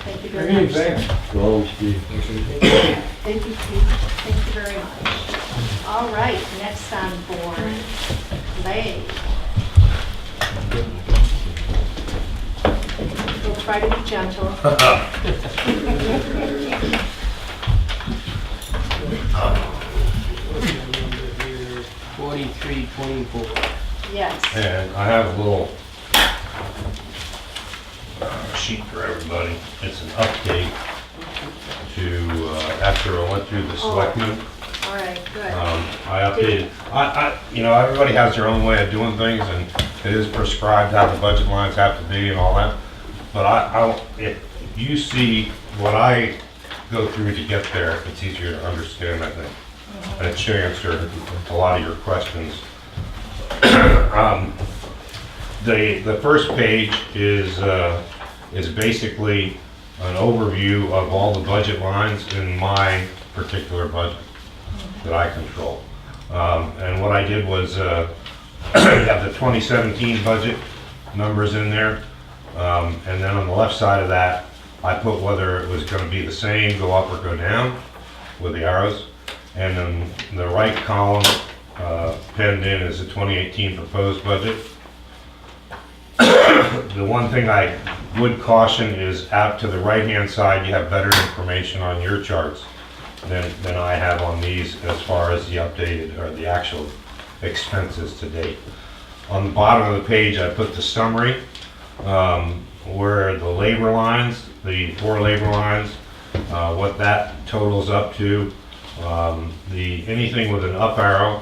Thank you very much. Well, Steve. Thank you, Steve. Thank you very much. All right, next on board, Lay. We'll try to be gentle. 4324. Yes. And I have a little sheet for everybody. It's an update to, after I went through the selectmen. All right, good. I updated, everybody has their own way of doing things, and it is prescribed how the budget lines have to be and all that. But if you see what I go through to get there, it's easier to understand, I think. And it should answer a lot of your questions. The first page is basically an overview of all the budget lines in my particular budget that I control. And what I did was have the 2017 budget numbers in there. And then on the left side of that, I put whether it was going to be the same, go up or go down with the arrows. And then the right column penned in is the 2018 proposed budget. The one thing I would caution is out to the right-hand side, you have better information on your charts than I have on these as far as the updated or the actual expenses to date. On the bottom of the page, I put the summary where the labor lines, the 4 labor lines, what that totals up to. Anything with an up arrow,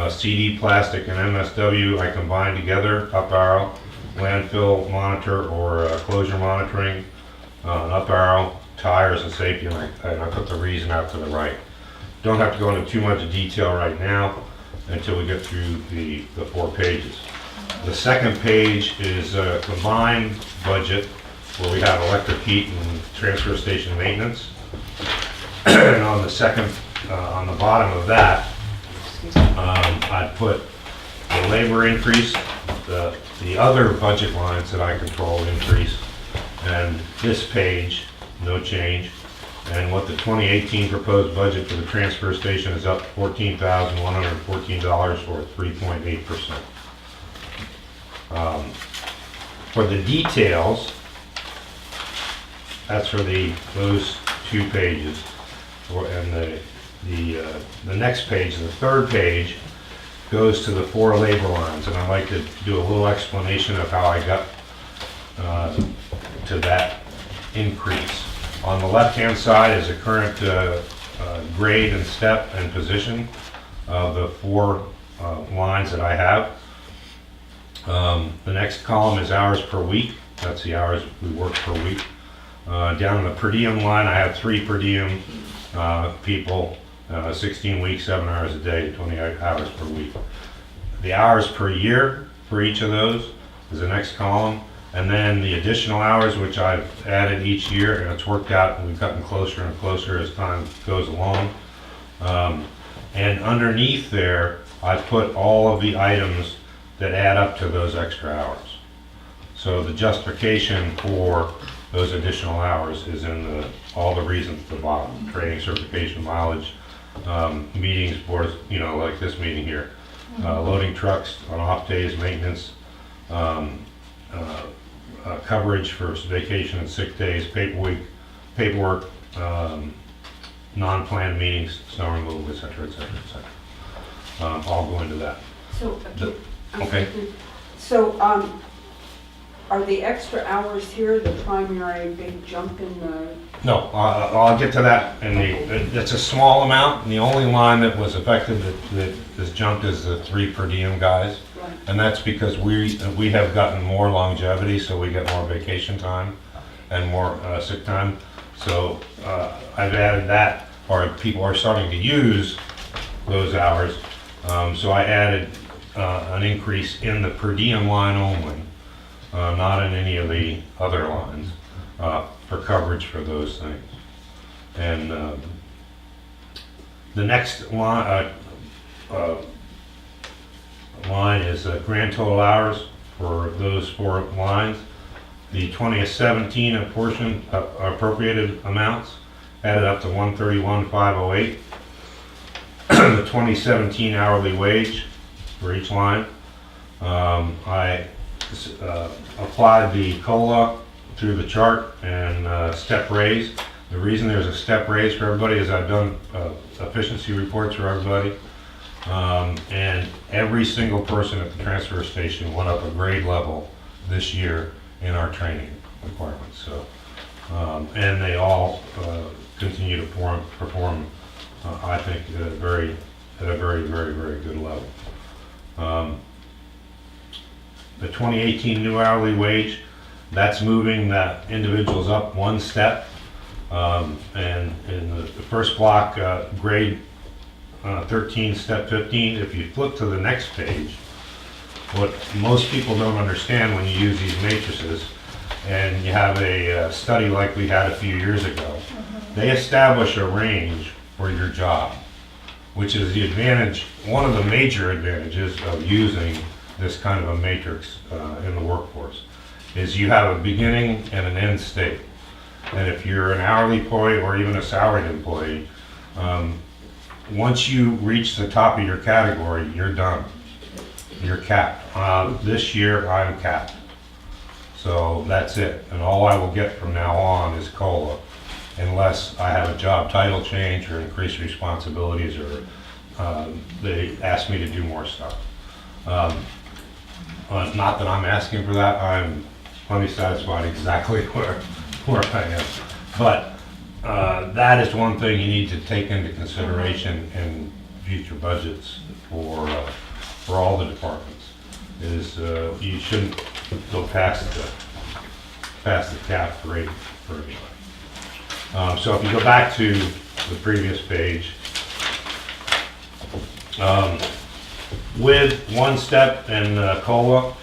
CD, plastic, and MSW, I combine together, up arrow, landfill monitor or closure monitoring, an up arrow, tires and safety, and I put the reason out to the right. Don't have to go into too much detail right now until we get through the 4 pages. The second page is a combined budget where we have electric, heat, and transfer station maintenance. And on the second, on the bottom of that, I put the labor increase, the other budget lines that I control increase, and this page, no change. And what the 2018 proposed budget for the transfer station is up $14,114 or 3.8%. For the details, that's for those 2 pages. And the next page, the third page, goes to the 4 labor lines, and I'd like to do a little explanation of how I got to that increase. On the left-hand side is the current grade and step and position of the 4 lines that I have. The next column is hours per week. That's the hours we work per week. Down in the per diem line, I have 3 per diem people, 16 weeks, 7 hours a day, 28 hours per week. The hours per year for each of those is the next column. And then the additional hours, which I've added each year, and it's worked out, and we've gotten closer and closer as time goes along. And underneath there, I put all of the items that add up to those extra hours. So the justification for those additional hours is in all the reasons at the bottom: training, certification, mileage, meetings, boards, like this meeting here, loading trucks on off days, maintenance, coverage for vacation and sick days, paperwork, non-planned meetings, snow removal, et cetera, et cetera, et cetera. I'll go into that. So, Okay. So, are the extra hours here the primary big jump in the? No, I'll get to that. It's a small amount, and the only line that was affected that is jumped is the 3 per diem guys. Right. And that's because we have gotten more longevity, so we get more vacation time and more sick time. So I've added that, or people are starting to use those hours. So I added an increase in the per diem line only, not in any of the other lines, for coverage for those things. And the next line is grand total hours for those 4 lines. The 2017 apportion appropriated amounts added up to 131,508. The 2017 hourly wage for each line. I applied the COLA through the chart and step raise. The reason there's a step raise for everybody is I've done efficiency reports for everybody. And every single person at the transfer station went up a grade level this year in our training requirements. So, and they all continue to perform I think at a very, very, very good level. The 2018 new hourly wage, that's moving that individuals up one step. And in the first block, grade 13, step 15, if you flip to the next page, what most people don't understand when you use these matrices, and you have a study like we had a few years ago, they establish a range for your job, which is the advantage, one of the major advantages of using this kind of a matrix in the workforce, is you have a beginning and an end state. And if you're an hourly employee or even a salaried employee, once you reach the top of your category, you're done. You're capped. This year, I'm capped. So that's it. And all I will get from now on is COLA, unless I have a job title change or increased responsibilities or they ask me to do more stuff. Not that I'm asking for that. I'm plenty satisfied exactly where I am. But that is one thing you need to take into consideration in future budgets for all the departments. Is you shouldn't go past the cap rate for anybody. So if you go back to the previous page, with one step and COLA,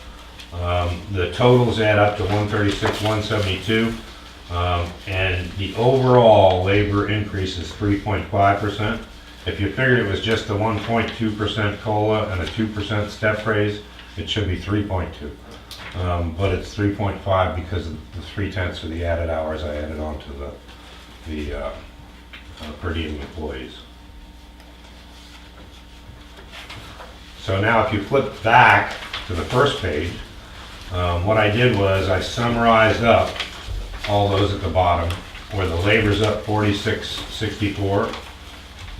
the totals add up to 136,172, and the overall labor increase is 3.5%. If you figured it was just the 1.2% COLA and a 2% step raise, it should be 3.2. But it's 3.5 because of the 3/10 of the added hours I added on to the per diem employees. So now if you flip back to the first page, what I did was I summarized up all those at the bottom where the labor's up 46.64.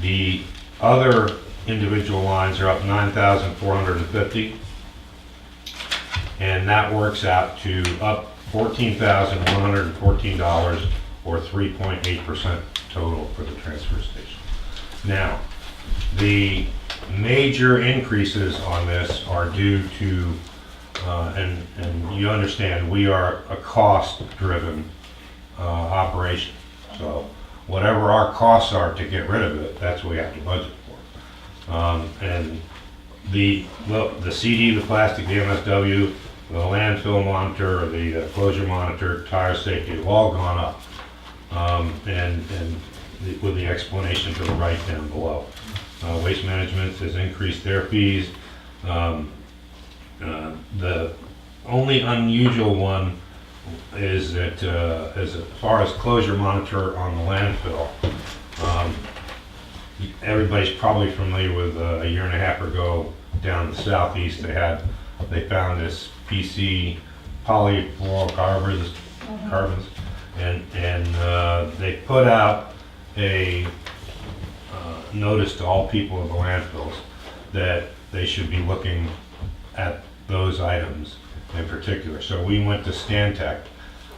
The other individual lines are up 9,450. And that works out to up $14,114 or 3.8% total for the transfer station. Now, the major increases on this are due to, and you understand, we are a cost-driven operation. So whatever our costs are to get rid of it, that's what we have to budget for. And the CD, the plastic, the MSW, the landfill monitor, the closure monitor, tire safety have all gone up. And with the explanation to the right down below. Waste Management has increased their fees. The only unusual one is that as far as closure monitor on the landfill, everybody's probably familiar with a year and a half ago down in the southeast, they found this PC polyfluorocarbons, and they put out a notice to all people in the landfills that they should be looking at those items in particular. So we went to Stantec.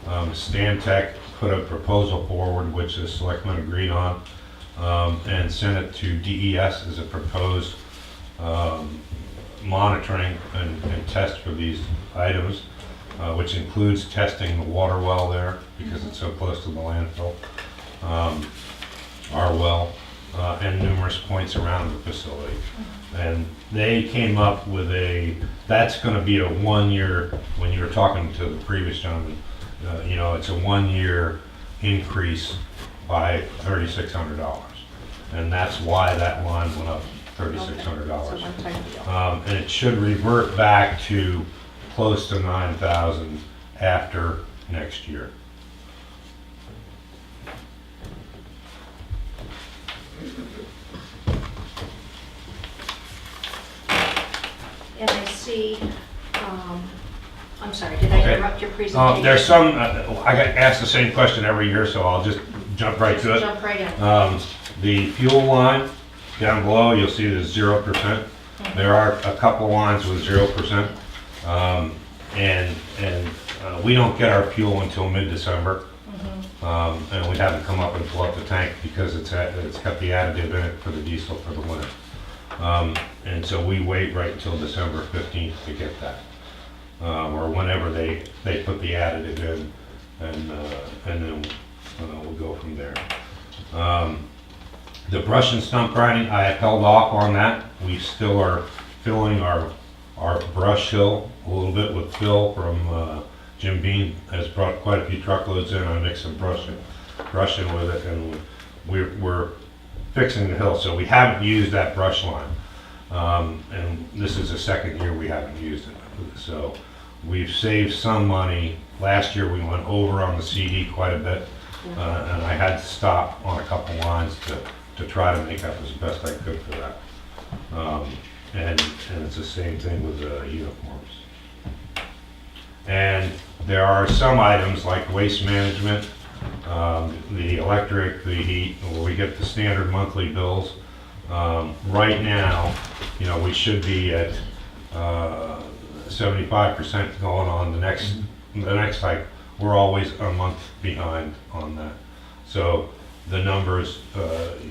Stantec put a proposal forward, which the selectmen agreed on, and sent it to DES as a proposed monitoring and test for these items, which includes testing the water well there because it's so close to the landfill, our well, and numerous points around the facility. And they came up with that's going to be a 1 year, when you were talking to the previous gentleman, it's a 1 year increase by $3,600. And that's why that line went up $3,600. And it should revert back to close to 9,000 after next year. And I see, I'm sorry, did I Okay. interrupt your presentation? There's some, I get asked the same question every year, so I'll just jump right to it. Jump right in. The fuel line, down below, you'll see there's 0%. There are a couple lines with 0%. And we don't get our fuel until mid-December. And we haven't come up and fill up the tank because it's got the additive in it for the diesel for the winter. And so we wait right until December 15th to get that. Or whenever they put the additive in, and then we'll go from there. The brush and stump grinding, I have held off on that. We still are filling our brush hill a little bit with fill from Jim Bean has brought quite a few truckloads in. I mixed some brush in with it, and we're fixing the hill. So we haven't used that brush line, and this is the second year we haven't used it. So we've saved some money. Last year we went over on the CD quite a bit, and I had to stop on a couple lines to try to make up as best I could for that. And it's the same thing with the uniforms. And there are some items like waste management, the electric, the heat, where we get the standard monthly bills. Right now, we should be at 75% going on the next type. We're always a month behind on that. So the numbers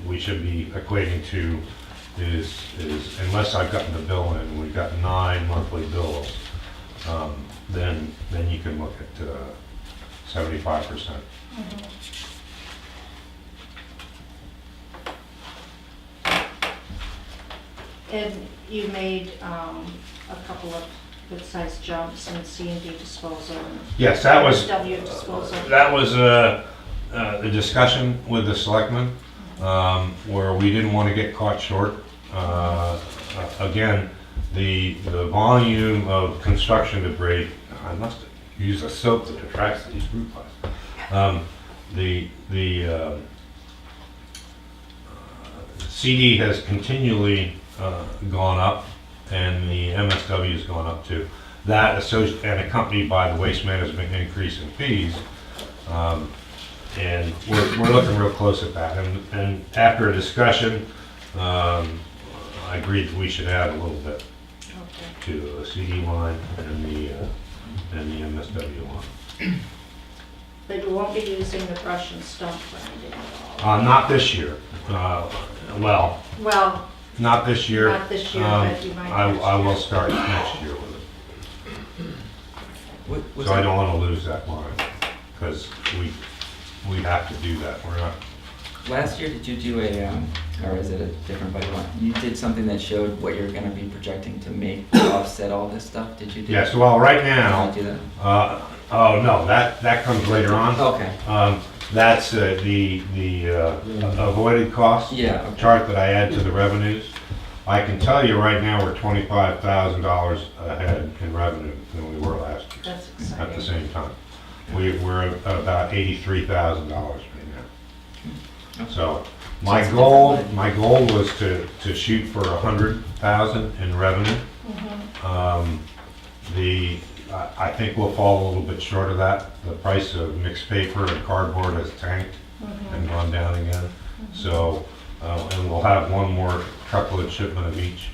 we should be equating to is unless I've gotten the bill in, we've got 9 monthly bills, then you can look at 75%. And you made a couple of good-sized jumps in C&D disposal and Yes, that was W disposal. the discussion with the selectmen, where we didn't want to get caught short. Again, the volume of construction debris, I must use a soap that attracts these fruit flies. The CD has continually gone up, and the MSW has gone up too. That and accompanied by the waste management increase in fees. And we're looking real close at that. And after a discussion, I agreed that we should add a little bit to the CD line and the MSW line. But you won't be using the brush and stump grinding at all? Not this year. Well, Well, not this year. not this year, but you might next I will year. start next year with it. So I don't want to lose that line, because we have to do that. We're not. Last year, did you do or is it a different budget one? You did something that showed what you're going to be projecting to make to offset all this stuff? Did you do Yes, well, right Did now, you do that? oh, no, that comes later on. Okay. That's the avoided cost Yeah, okay. chart that I add to the revenues. I can tell you right now, we're $25,000 ahead in revenue than we were last year That's at the exciting. same time. We're at about $83,000 right now. So my it's a goal different line. was to shoot for 100,000 in revenue. I think we'll fall a little bit short of that. The price of mixed paper and cardboard has tanked and gone down again. So, and we'll have one more truckload shipment of each.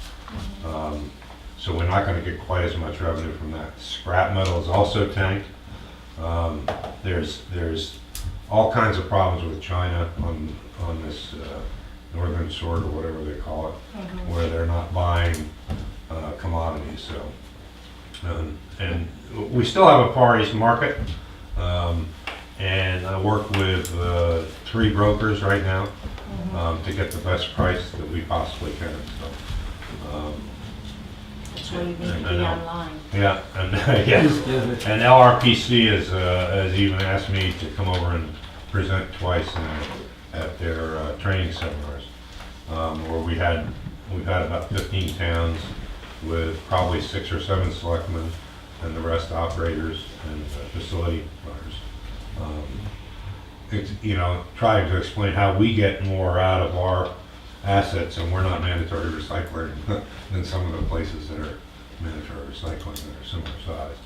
So we're not gonna get quite as much revenue from that. Scrap metal is also tanked. There's all kinds of problems with China on this northern sword or whatever they call it, where they're not buying commodities. So, and we still have a Far East market, and I work with 3 brokers right now to get the best price that we possibly can. So, That's why you need to I be know. online. yeah, and yes, and LRPC has even asked me to come over and present twice at their training seminars, where we've had about 15 towns with probably 6 or 7 selectmen and the rest operators and facility runners. It's, you know, trying to explain how we get more out of our assets, and we're not mandatory recycler than some of the places that are mandatory recycling that are similar sized.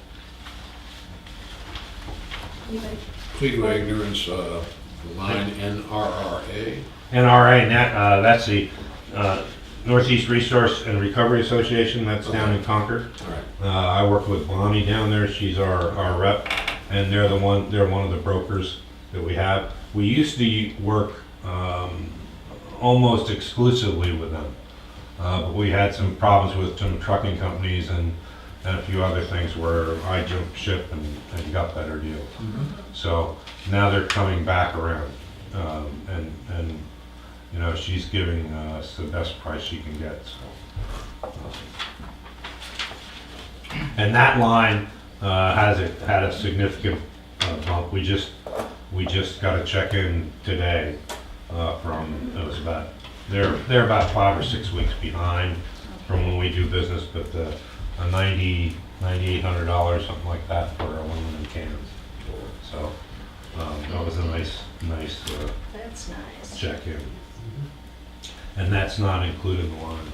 Anybody? Plead my ignorance, line NRRA. NRA, that's the Northeast Resource and Recovery Association, that's down in Concord. All right. I work with Bonnie down there, she's our rep, and they're one of the brokers that we have. We used to work almost exclusively with them, but we had some problems with some trucking companies and a few other things where I jumped ship and got better deals. So now they're coming back around, and you know, she's giving us the best price she can get. So, and that line had a significant bump. We just got a check in today from, it was about, they're about 5 or 6 weeks behind from when we do business, but a $9,800, something like that for aluminum cans. So that was a nice That's nice. check in. And that's not included in the line.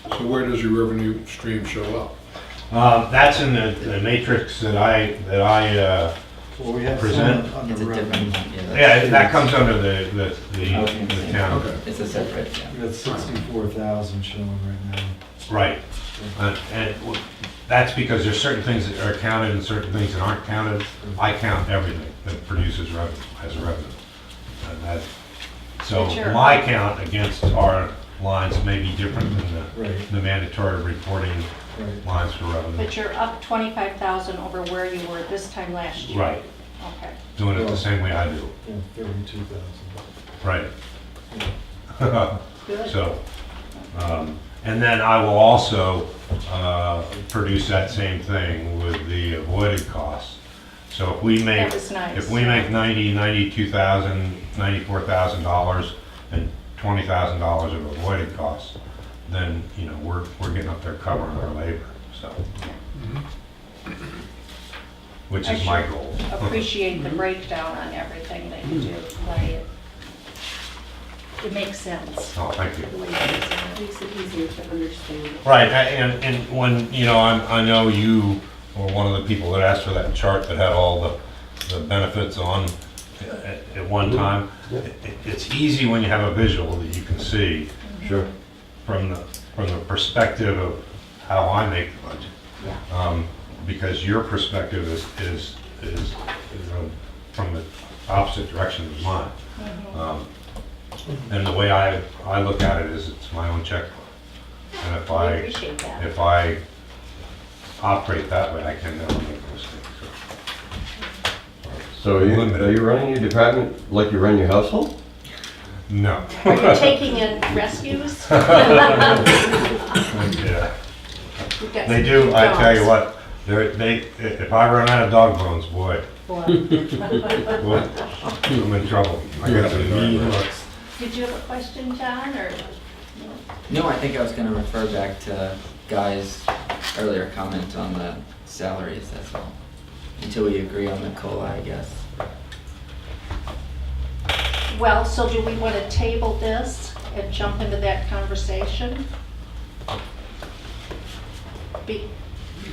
So where does your revenue stream show up? That's in the matrix that I Well, we have Present. some It's under a different, revenue. yeah, that comes under the Okay. town. Okay. it's a separate, yeah. We got 64,000 showing right now. Right. That's because there's certain things that are counted and certain things that aren't counted. I count everything that produces revenue as revenue. And that, so But you're- my count against our lines may be different than Right, the mandatory reporting right. lines for revenue. But you're up 25,000 over where you were this time last year. Right, Okay. doing it the same way I do. Yeah, 32,000. Right. Good. So, and then I will also produce that same thing with the avoided costs. So if we make, That was nice. if we make $92,000, $94,000 and $20,000 of avoided costs, then, you know, we're getting up there covering our labor, so. Which is my goal. Appreciate the breakdown on everything that you do, like, it makes sense. Oh, thank you. the way you present it. Makes it easier to understand. Right, and when, you know, I know you were one of the people that asked for that chart that had all the benefits on at one time. It's easy when you have a visual that you can see. Sure. From the perspective of how I make the budget. Yeah. Because your perspective is from the opposite direction as mine. And the way I look at it is it's my own checkbook. And if We I appreciate that. if I operate that way, I can never make a mistake. So are you running your department like you run your household? So, no. Are you taking in rescues? Yeah. We've got They some do, I tell you dogs. what, if I run out of dog bones, boy, Boy. I'm in trouble. I got some mean hooks. Did you have a question, John, or? No, I think I was gonna refer back to Guy's earlier comment on the salaries, that's all. Until we agree on the COLA, I guess. Well, so do we want to table this and jump into that conversation? Be-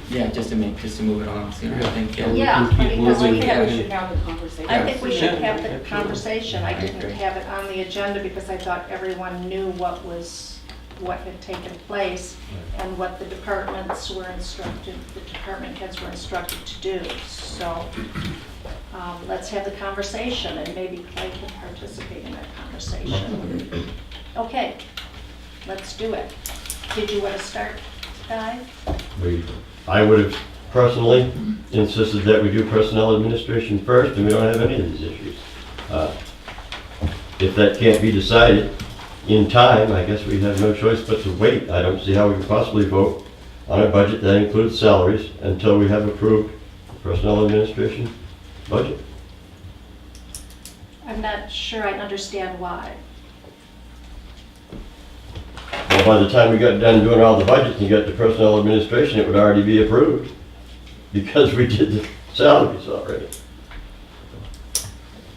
Yeah, just to move it on, so I think. Yeah, because we I have, think we should have the conversation. I think we should Yeah. have the conversation. I I didn't agree. have it on the agenda because I thought everyone knew what had taken place and what the departments were instructed, the department heads were instructed to do. So let's have the conversation and maybe Clay can participate in that conversation. Okay, let's do it. Did you want to start, Guy? I would have personally insisted that we do personnel administration first, and we don't have any of these issues. If that can't be decided in time, I guess we have no choice but to wait. I don't see how we can possibly vote on a budget that includes salaries until we have approved the personnel administration budget. I'm not sure I understand why. Well, know, by the time we got done doing all the budgets and got to personnel administration, it would already be approved. Because we did the salaries already.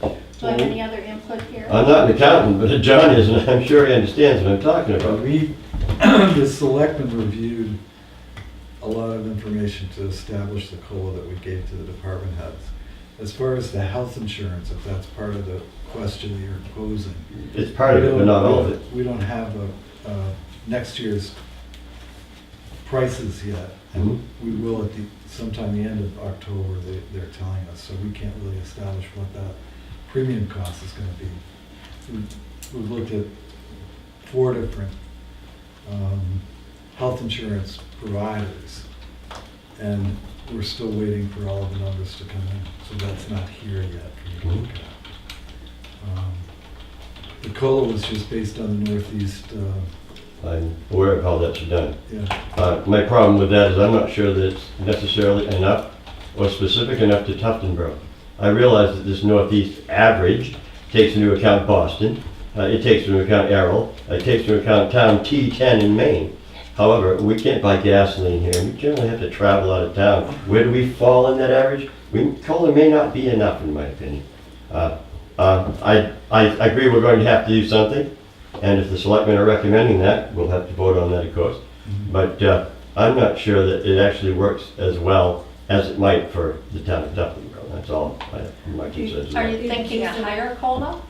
Do I have any other input here? I'm not an accountant, but John is, and I'm sure he understands what I'm talking about. The selectmen reviewed a lot of information to establish the COLA that we gave to the department heads. As far as the health insurance, if that's part of the question that you're posing. It's part of it, but not all of it. We don't have next year's prices yet. And we will at sometime the end of October, they're telling us, so we can't really establish what that premium cost is gonna be. We've looked at 4 different health insurance providers, and we're still waiting for all of the numbers to come in, so that's not here yet for you to look at. The COLA was just based on the Northeast, I'm aware of how that's done. yeah. My problem with that is I'm not sure that it's necessarily enough or specific enough to Tuftonboro. I realize that this Northeast average takes into account Boston, it takes into account Errol, it takes into account town T10 in Maine. However, we can't buy gasoline here, we generally have to travel out of town. Where do we fall in that average? COLA may not be enough, in my opinion. I agree we're going to have to do something, and if the selectmen are recommending that, we'll have to vote on that, of course. But I'm not sure that it actually works as well as it might for the town of Tuftonboro. That's all my concerns. Are you thinking a higher COLA?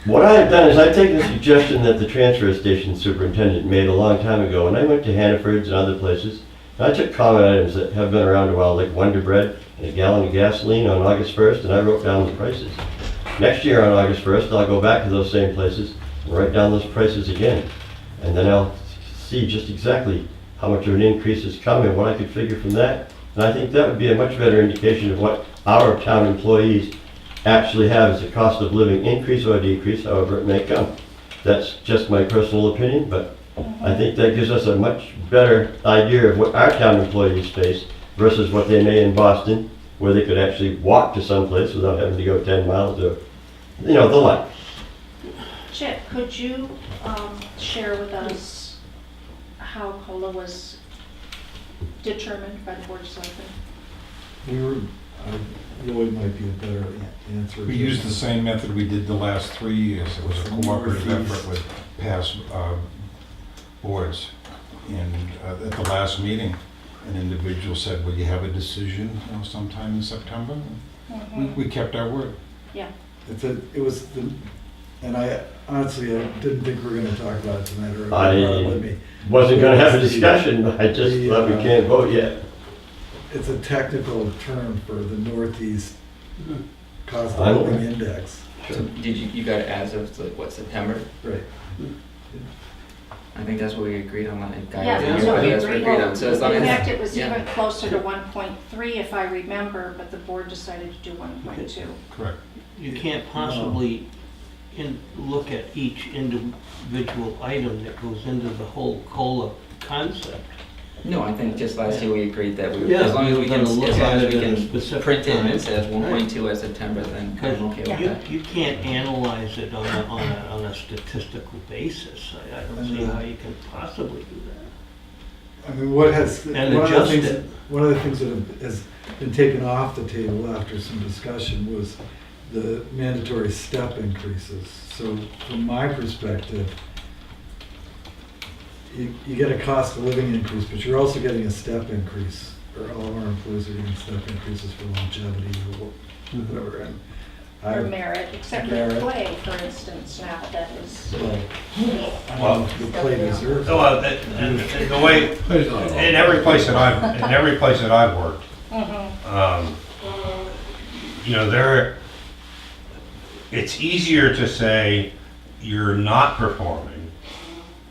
What I have done is I've taken a suggestion that the transfer station superintendent made a long time ago, and I went to Hannaford's and other places, and I took common items that have been around a while, like Wonder Bread and a gallon of gasoline on August 1st, and I wrote down the prices. Next year on August 1st, I'll go back to those same places and write down those prices again. And then I'll see just exactly how much of an increase is coming, what I could figure from that. And I think that would be a much better indication of what our town employees actually have as a cost of living increase or decrease, however it may come. That's just my personal opinion, but I think that gives us a much better idea of what our town employees face versus what they may in Boston, where they could actually walk to someplace without having to go 10 miles or, the like. Chip, could you share with us how COLA was determined by the Board of Selectmen? Lloyd might be a better answer. We used the same method we did the last 3 years. It was a cooperative effort with past boards. And at the last meeting, an individual said, will you have a decision sometime in September? We kept our word. Yeah. And I honestly, I didn't think we were gonna talk about it tonight, or I let me. wasn't gonna have a discussion, but I just thought we can't vote yet. It's a technical term for the Northeast cost I of know. living index. So did you got it as of like what, September? Right. I think that's what we agreed on. That guy Yeah, was in that's here, what but we that's what we agreed agreed on. on. So as long In as fact, it was yeah. even closer to 1.3 if I remember, but the board decided to do 1.2. Correct. You can't possibly look at each individual item that goes into the whole COLA concept. No, I think just last year we agreed that we, Yeah, as long as we we're can, gonna look as long at as it we at a can specific print it and time. it says 1.2 as September, then I'm okay with You, that. you can't analyze it on a statistical basis. I don't see how you can possibly do that. I mean, one of the adjust things, it. one of the things that has been taken off the table after some discussion was the mandatory step increases. So from my perspective, you get a cost of living increase, but you're also getting a step increase, or all of our employees are getting step increases for longevity or whatever. And Or merit, except for Merit. play, for instance, now that is. Well, I don't know if the play deserves it. Well, and the way, in every place that I've worked, it's easier to say you're not performing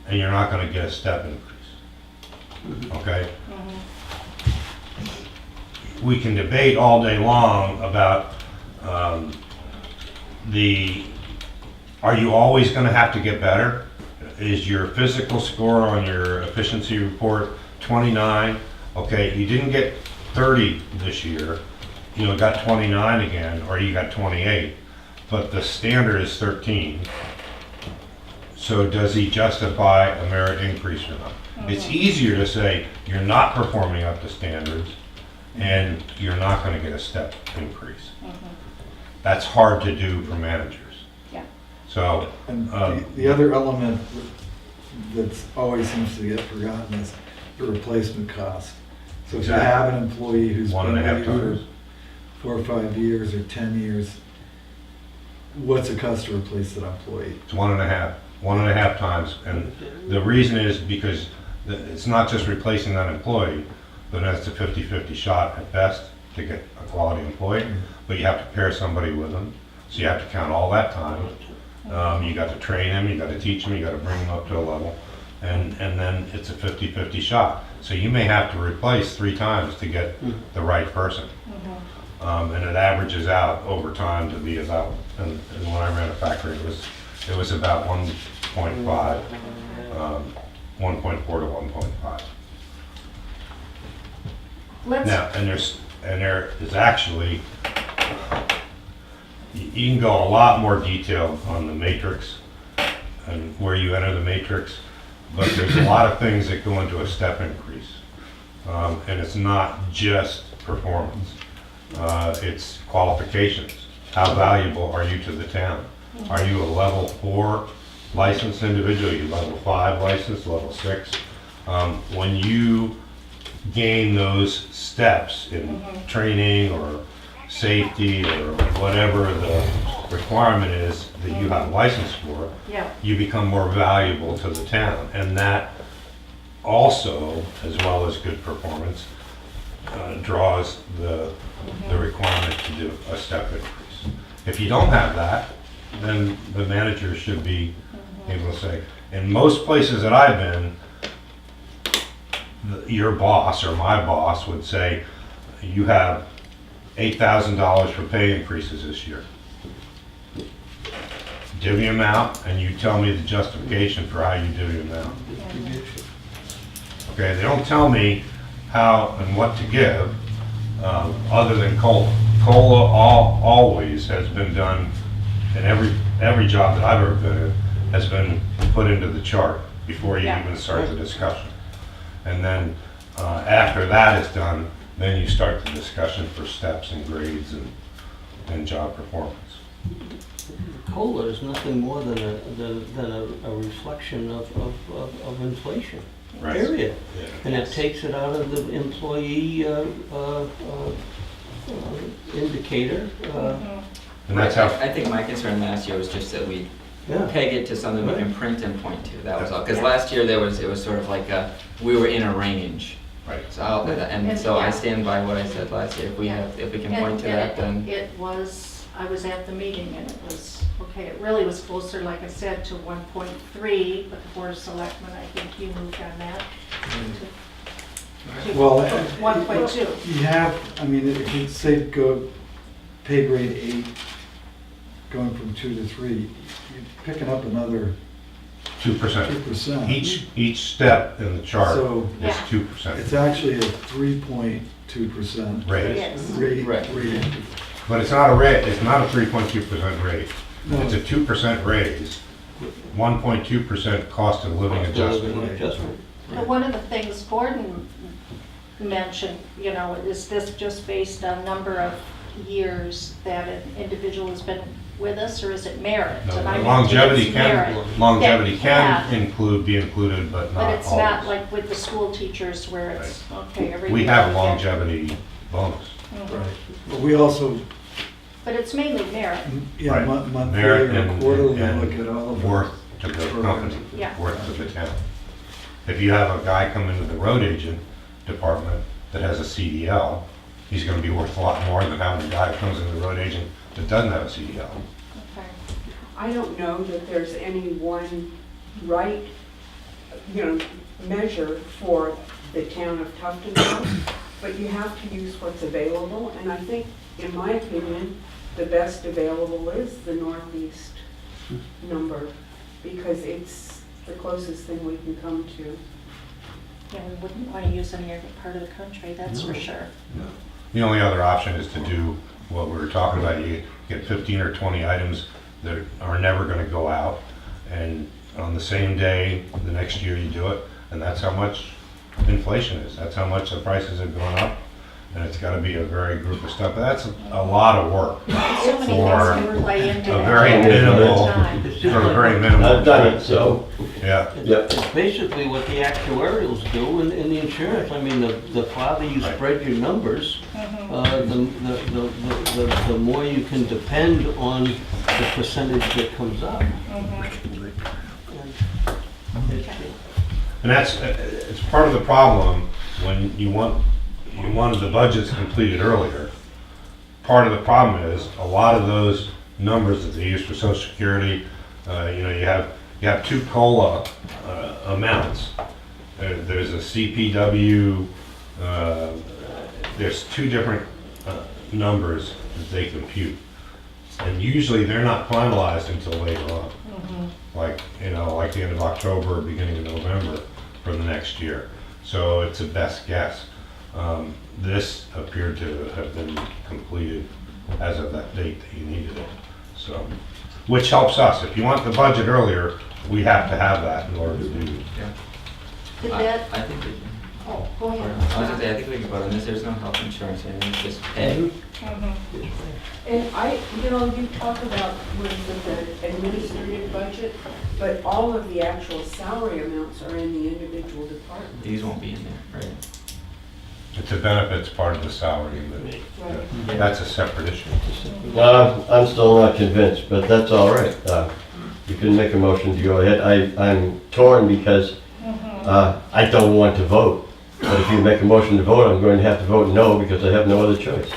and you're not gonna get a step increase. Okay? We can debate all day long about are you always gonna have to get better? Is your physical score on your efficiency report 29? Okay, you didn't get 30 this year, got 29 again, or you got 28, but the standard is 13. So does he justify a merit increase or not? It's easier to say you're not performing up to standards and you're not gonna get a step increase. That's hard to do for managers. Yeah. So, And the other element that's always seems to get forgotten is the replacement cost. So if you Exactly. have an employee who's been 1.5 with you times. for 4 or 5 years or 10 years, what's it cost to replace that employee? it's 1.5 times. And the reason is because it's not just replacing that employee, but that's a 50-50 shot at best to get a quality employee. But you have to pair somebody with them, so you have to count all that time. You got to train him, you got to teach him, you got to bring him up to a level, and then it's a 50-50 shot. So you may have to replace 3 times to get the right person. And it averages out over time to be about, and when I ran a factory, it was about 1.5, 1.4 to 1.5. Let's, Now, and there is actually, you can go a lot more detailed on the matrix and where you enter the matrix, but there's a lot of things that go into a step increase. And it's not just performance, it's qualifications. How valuable are you to the town? Are you a level 4 licensed individual? Are you level 5 licensed, level 6? When you gain those steps in training or safety or whatever the requirement is that you have license for, yeah, you become more valuable to the town. And that also, as well as good performance, draws the requirement to do a step increase. If you don't have that, then the manager should be able to say, in most places that I've been, your boss or my boss would say, you have $8,000 for pay increases this year. Divvy them out, and you tell me the justification for how you divvy them out. Okay, they don't tell me how and what to give, other than COLA. COLA always has been done, and every job that I've ever been in has been put into the chart before you Yeah. even start the discussion. And then after that is done, then you start the discussion for steps and grades and job performance. COLA is nothing more than a reflection of inflation, Right. period. And it Yes. takes it out of the employee indicator. And that's how, I think my concern last year was just that we Yeah. peg it to something we can print and point to, that was all. Because last year it was sort of like we were in a range. right. So And, so I yeah. stand by what I said last year. If we can point to And that, then. it was, I was at the meeting and it was, okay, it really was closer, like I said, to 1.3, but the Board of Selectmen, I think you moved on that. to Well, 1.2. You have, I mean, if you say go pay grade 8, going from 2 to 3, you're picking up another 2%. 2%. Each step in the chart So is Yeah. 2%. it's actually a 3.2% Raise. Yes. rate. Right. rate. But it's not a rate, it's not a 3.2% raise. No. It's a 2% raise, 1.2% cost of living adjustment. Adjustment. But one of the things Gordon mentioned, is this just based on number of years that an individual has been with us, or is it merit? No, And I think longevity it's merit. longevity That can be included, but not But always. it's not like with the school teachers where it's, okay, every year. We have a you get- longevity bonus. Mhm. Right. But we also, But it's mainly merit. yeah, Right. monthly Merit or and- quarterly, and look at all of it. Worth to the company, Yeah. worth to the town. If you have a guy come into the road agent department that has a CDL, he's gonna be worth a lot more than having a guy who comes in the road agent that doesn't have a CDL. Okay. I don't know that there's any one right, measure for the town of Tufton, but you have to use what's available, and I think, in my opinion, the best available is the northeast number, because it's the closest thing we can come to. Yeah, we wouldn't want to use any other part of the country, that's for sure. The only other option is to do what we were talking about. You get 15 or 20 items that are never gonna go out, and on the same day, the next year you do it, and that's how much inflation is. That's how much the prices have gone up, and it's gotta be a very group of stuff, but that's a lot of work. So many For things can play into a that. very all the minimal, time. It's for just a like, very minimal. I've done it, so, Yeah, yep. it's basically what the actuarials do in the insurance. I mean, the farther you spread your numbers, the more you can depend on the percentage that comes up. and that's, it's part of the problem when you wanted the budgets completed earlier. Part of the problem is, a lot of those numbers that they use for social security, you have two COLA amounts. There's a CPW, there's two different numbers that they compute. And usually they're not finalized until later on. Like the end of October, or beginning of November for the next year. So it's a best guess. This appeared to have been completed as of that date that you needed it. So, which helps us. If you want the budget earlier, we have to have that in order to do it. Did that, I think we can. oh, go I ahead. was gonna say, I think we can vote on this, there's no health insurance, and it's just pay. And you talk about with the administrative budget, but all of the actual salary amounts are in the individual departments. These won't be in there, right? It's a benefits part of the salary, Right. but that's a separate issue. No, I'm still not convinced, but that's all right. You can make a motion to go ahead. I'm torn because I don't want to vote. But if you make a motion to vote, I'm going to have to vote no because I have no other choice.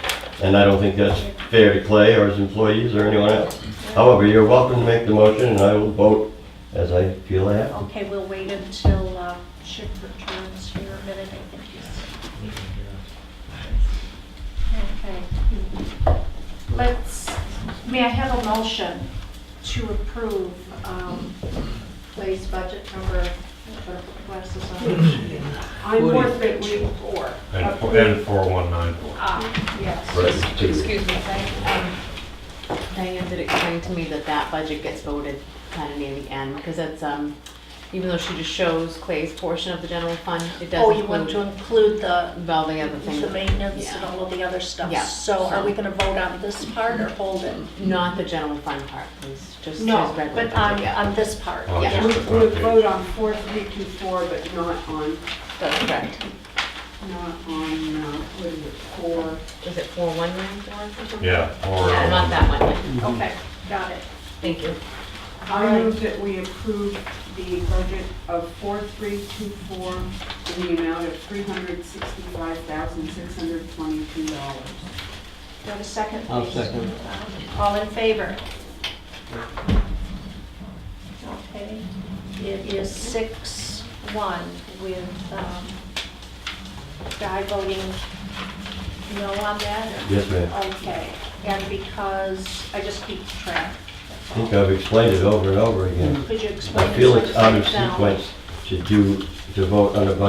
And I don't think that's fair to Clay or his employees or anyone else. However, you're welcome to make the motion and I will vote as I feel I have to. Okay, we'll wait until Chip returns here a minute, I think he's. Okay. May I have a motion to approve Clay's budget number, what is this on? I move that we, And 4194. Yes. Excuse me, Diane did explain to me that that budget gets voted kind of near the end, because it's, even though she just shows Clay's portion of the general fund, it does Oh, you want to include the all the other things. the maintenance and Yeah. all of the other stuff? Yeah. So are we gonna vote on this part or hold it? Not the general fund part, please, just his No, regular but on, budget, yeah. on this part. Oh, Yeah. we just the would front vote page. on 4324, but not on, That's correct. what is it, 4? Is it 4194 or something? Yeah, or. Yeah, not that one, yeah. Okay, got it. Thank you. I move that we approve the budget of 4324 in the amount of $365,622. Do you have a second, please? I'll second. All in favor? Okay, it is 6-1 with Guy voting no on that? Yes, ma'am. Okay, and because, I just keep track. I think I've explained it over and over again. Could you explain I it? feel so it's out of it's down? sequence to vote on a budget